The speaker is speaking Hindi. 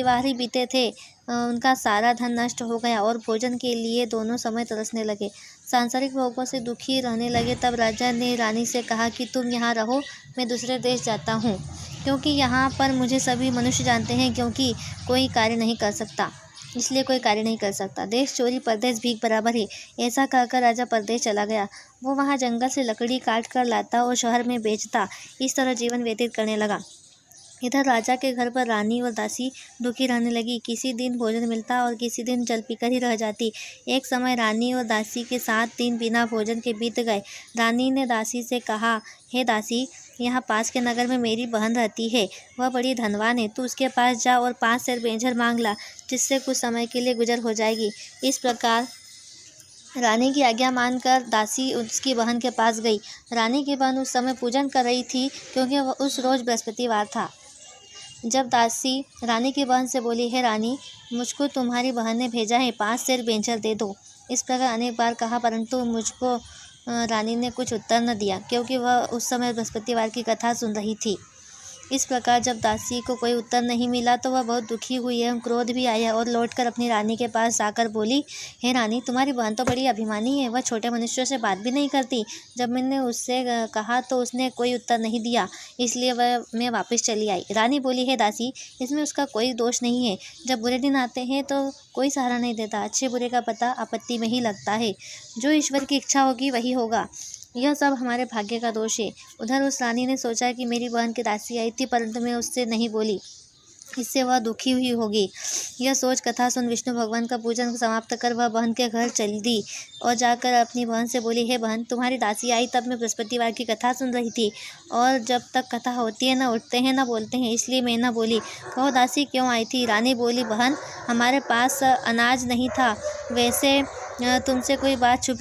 परिवार ही बीते थे, उनका सारा धन नष्ट हो गया और भोजन के लिए दोनों समय तरसने लगे। सांसारिक भोगों से दुखी रहने लगे। तब राजा ने रानी से कहा कि तुम यहाँ रहो, मैं दूसरे देश जाता हूँ, क्योंकि यहाँ पर मुझे सभी मनुष्य जानते हैं, क्योंकि कोई कार्य नहीं कर सकता, इसलिए कोई कार्य नहीं कर सकता। देश चोरी परदेश भीख बराबर है। ऐसा कहकर राजा परदेश चला गया। वो वहाँ जंगल से लकड़ी काट कर लाता और शहर में बेचता। इस तरह जीवन व्यतीत करने लगा। इधर राजा के घर पर रानी और दासी दुखी रहने लगी। किसी दिन भोजन मिलता और किसी दिन जल पीकर ही रह जाती। एक समय रानी और दासी के 7 दिन बिना भोजन के बीत गए। रानी ने दासी से कहा, हे दासी, यहाँ पास के नगर में मेरी बहन रहती है, वह बड़ी धनवान है, तू उसके पास जा और 5 सेर बेंझर मांग ला, जिससे कुछ समय के लिए गुजर हो जाएगी। इस प्रकार रानी की आज्ञा मानकर दासी उसकी बहन के पास गई। रानी की बहन उस समय पूजन कर रही थी, क्योंकि वह उस रोज बृहस्पतिवार था। जब दासी रानी की बहन से बोली, हे रानी, मुझको तुम्हारी बहन ने भेजा है, 5 सेर बेंझर दे दो। इस प्रकार अनेक बार कहा, परंतु मुझको रानी ने कुछ उत्तर न दिया, क्योंकि वह उस समय बृहस्पतिवार की कथा सुन रही थी। इस प्रकार जब दासी को कोई उत्तर नहीं मिला तो वह बहुत दुखी हुई एवं क्रोध भी आया और लौटकर अपनी रानी के पास जाकर बोली, हे रानी, तुम्हारी बहन तो बड़ी अभिमानी है, वह छोटे मनुष्यों से बात भी नहीं करती। जब मैंने उससे कहा तो उसने कोई उत्तर नहीं दिया, इसलिए मैं वापस चली आई। रानी बोली, हे दासी, इसमें उसका कोई दोष नहीं है। जब बुरे दिन आते हैं तो कोई सहारा नहीं देता। अच्छे बुरे का पता आपत्ति में ही लगता है। जो ईश्वर की इच्छा होगी वही होगा। यह सब हमारे भाग्य का दोष है। उधर उस रानी ने सोचा कि मेरी बहन की दासी आई थी, परंतु मैं उससे नहीं बोली, इससे वह दुखी हुई होगी। यह सोच कथा सुन विष्णु भगवान का पूजन समाप्त कर वह बहन के घर चली दी और जाकर अपनी बहन से बोली, हे बहन, तुम्हारी दासी आई तब मैं बृहस्पतिवार की कथा सुन रही थी, और जब तक कथा होती है न उठते हैं न बोलते हैं, इसलिए मैं न बोली। कहो दासी, क्यों आई थी? रानी बोली, बहन, हमारे पास अनाज नहीं था, वैसे तुमसे कोई बात छुपी